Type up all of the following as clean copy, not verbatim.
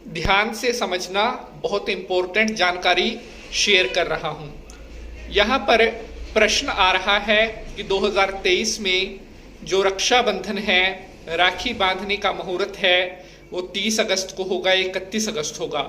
ध्यान से समझना, बहुत इंपॉर्टेंट जानकारी शेयर कर रहा हूं। यहाँ पर प्रश्न आ रहा है कि 2023 में जो रक्षाबंधन है, राखी बांधने का मुहूर्त है, वो 30 अगस्त को होगा, 31 अगस्त होगा।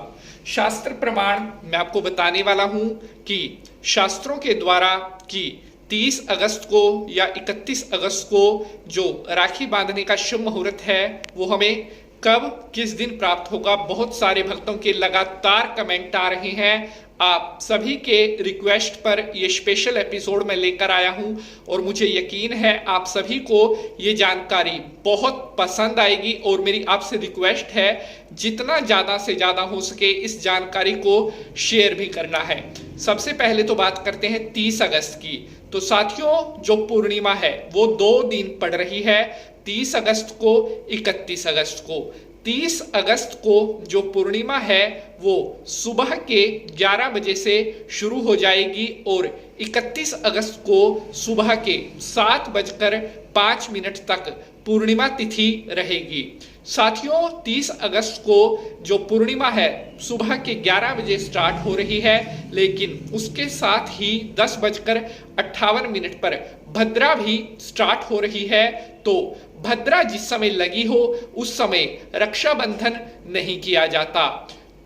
शास्त्र प्रमाण मैं आपको बताने वाला हूं कि शास्त्रों के द्वारा कि 30 अगस्त को या 31 अगस्त को जो राखी बांधने का शुभ मुहूर्त है वो हमें कब किस दिन प्राप्त होगा। बहुत सारे भक्तों के लगातार कमेंट आ रहे हैं। आप सभी के रिक्वेस्ट पर ये स्पेशल एपिसोड मैं लेकर आया हूं और मुझे यकीन है आप सभी को ये जानकारी बहुत पसंद आएगी। और मेरी आपसे रिक्वेस्ट है जितना ज़्यादा से ज़्यादा हो सके इस जानकारी को शेयर भी करना है। सबसे पहले तो बात करते हैं 30 अगस्त की। तो साथियों, जो पूर्णिमा है वो 2 दिन पड़ रही है, 30 अगस्त को, 31 अगस्त को। 30 अगस्त को जो पूर्णिमा है वो सुबह के 11 बजे से शुरू हो जाएगी और 31 अगस्त को सुबह के 7:05 तक पूर्णिमा तिथि रहेगी। साथियों, 30 अगस्त को जो पूर्णिमा है सुबह के 11 बजे स्टार्ट हो रही है, लेकिन उसके साथ ही 10:58 पर भद्रा भी स्टार्ट हो रही है। तो भद्रा जिस समय लगी हो उस समय रक्षाबंधन नहीं किया जाता।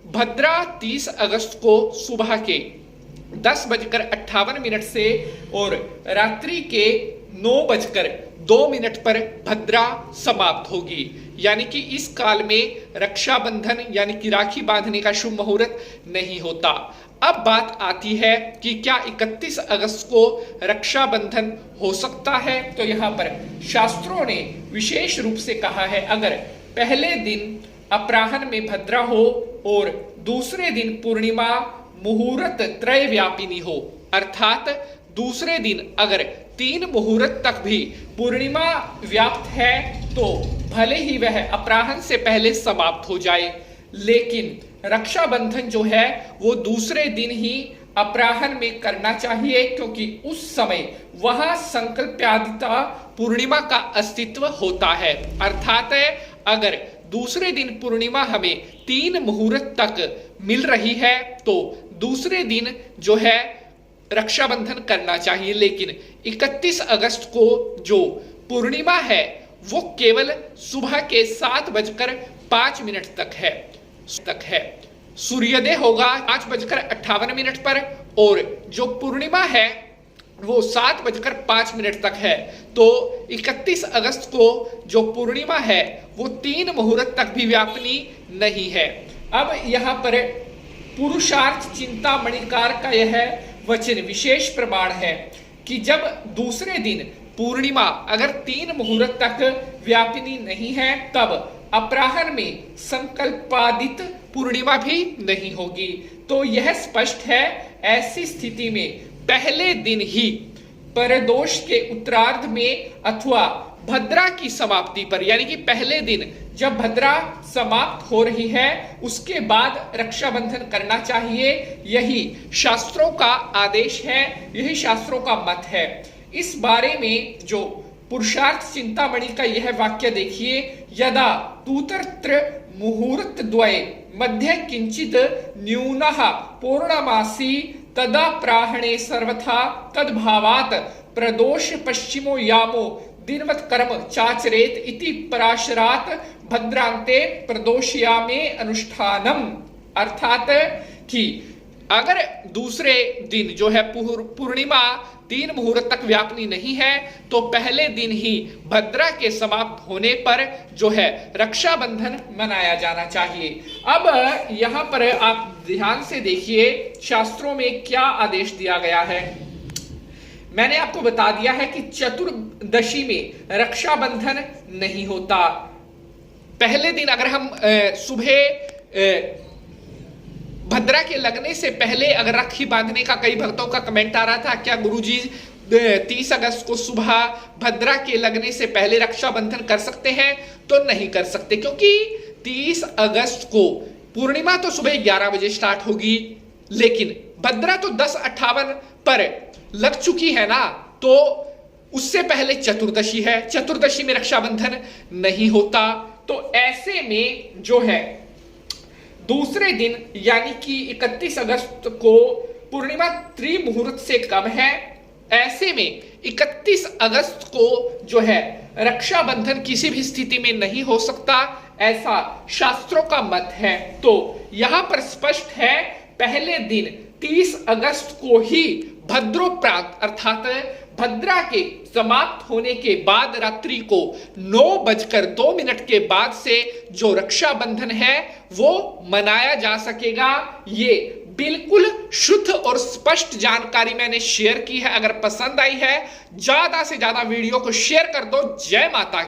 भद्रा 30 अगस्त को सुबह के 10:58 से और रात्रि के 9:02 पर भद्रा समाप्त होगी। यानी कि इस काल में रक्षाबंधन यानी कि राखी बांधने का शुभ मुहूर्त नहीं होता। अब बात आती है कि क्या 31 अगस्त को रक्षाबंधन हो सकता है। तो यहाँ पर शास्त्रों ने विशेष रूप से कहा है, अगर पहले दिन अपराह्न में भद्रा हो और दूसरे दिन पूर्णिमा मुहूर्त त्रय व्यापिनी हो, अर्थात दूसरे दिन अगर 3 मुहूर्त तक भी पूर्णिमा व्याप्त है तो भले ही वह अपराह्न से पहले समाप्त हो जाए, लेकिन रक्षाबंधन जो है वो दूसरे दिन ही अपराह्न में करना चाहिए, क्योंकि उस समय वहां संकल्पादिता पूर्णिमा का अस्तित्व होता है। अर्थात अगर दूसरे दिन पूर्णिमा हमें 3 मुहूर्त तक मिल रही है तो दूसरे दिन जो है रक्षाबंधन करना चाहिए। लेकिन 31 अगस्त को जो पूर्णिमा है वो केवल सुबह के 7:05 तक है। सूर्योदय होगा 5:58 पर और जो पूर्णिमा है वो 7:05 तक है। तो 31 अगस्त को जो पूर्णिमा है वो 3 मुहूर्त तक भी व्यापनी नहीं है। अब यहाँ पर पुरुषार्थ चिंतामणिकार का यह वचन विशेष प्रमाण है कि जब दूसरे दिन पूर्णिमा अगर 3 मुहूर्त तक व्यापिनी नहीं है तब अपराह्न में संकल्पादित पूर्णिमा भी नहीं होगी। तो यह स्पष्ट है, ऐसी स्थिति में पहले दिन ही परदोष के उत्तरार्ध में अथवा भद्रा की समाप्ति पर, यानी कि पहले दिन जब भद्रा समाप्त हो रही है उसके बाद रक्षाबंधन करना चाहिए। यही शास्त्रों का आदेश है, यही शास्त्रों का मत है। इस बारे में जो पुरुषार्थ चिंतामणि का यह वाक्य देखिए, यदा तूतत्र मुहूर्त द्वये मध्य किंचित न्यूनः पूर्णमासी तदा प्राहणे सर्वथा तद्भावात् प्रदोष पश्चिमो यामो दिनवत कर्म चाचरेत इति पराशरात भद्रांते प्रदोषयामे अनुष्ठानम। अर्थात कि अगर दूसरे दिन जो है पूर्णिमा 3 मुहूर्त तक व्यापनी नहीं है तो पहले दिन ही भद्रा के समाप्त होने पर जो है रक्षाबंधन मनाया जाना चाहिए। अब यहाँ पर आप ध्यान से देखिए शास्त्रों में क्या आदेश दिया गया है। मैंने आपको बता दिया है कि चतुर्दशी में रक्षाबंधन नहीं होता। पहले दिन अगर हम सुबह भद्रा के लगने से पहले अगर राखी बांधने का, कई भक्तों का कमेंट आ रहा था क्या गुरुजी 30 अगस्त को सुबह भद्रा के लगने से पहले रक्षाबंधन कर सकते हैं, तो नहीं कर सकते, क्योंकि 30 अगस्त को पूर्णिमा तो सुबह 11 बजे स्टार्ट होगी, लेकिन भद्रा तो 10:58 पर लग चुकी है ना, तो उससे पहले चतुर्दशी है, चतुर्दशी में रक्षाबंधन नहीं होता। तो ऐसे में जो है दूसरे दिन यानी कि 31 अगस्त को पूर्णिमा त्रिमुहूर्त से कम है। ऐसे में 31 अगस्त को जो है रक्षाबंधन किसी भी स्थिति में नहीं हो सकता, ऐसा शास्त्रों का मत है। तो यहां पर स्पष्ट है, पहले दिन 30 अगस्त को ही भद्रोप्रांत अर्थात भद्रा के समाप्त होने के बाद रात्रि को 9:02 के बाद से जो रक्षाबंधन है वो मनाया जा सकेगा। ये बिल्कुल शुद्ध और स्पष्ट जानकारी मैंने शेयर की है। अगर पसंद आई है ज्यादा से ज्यादा वीडियो को शेयर कर दो। जय माता।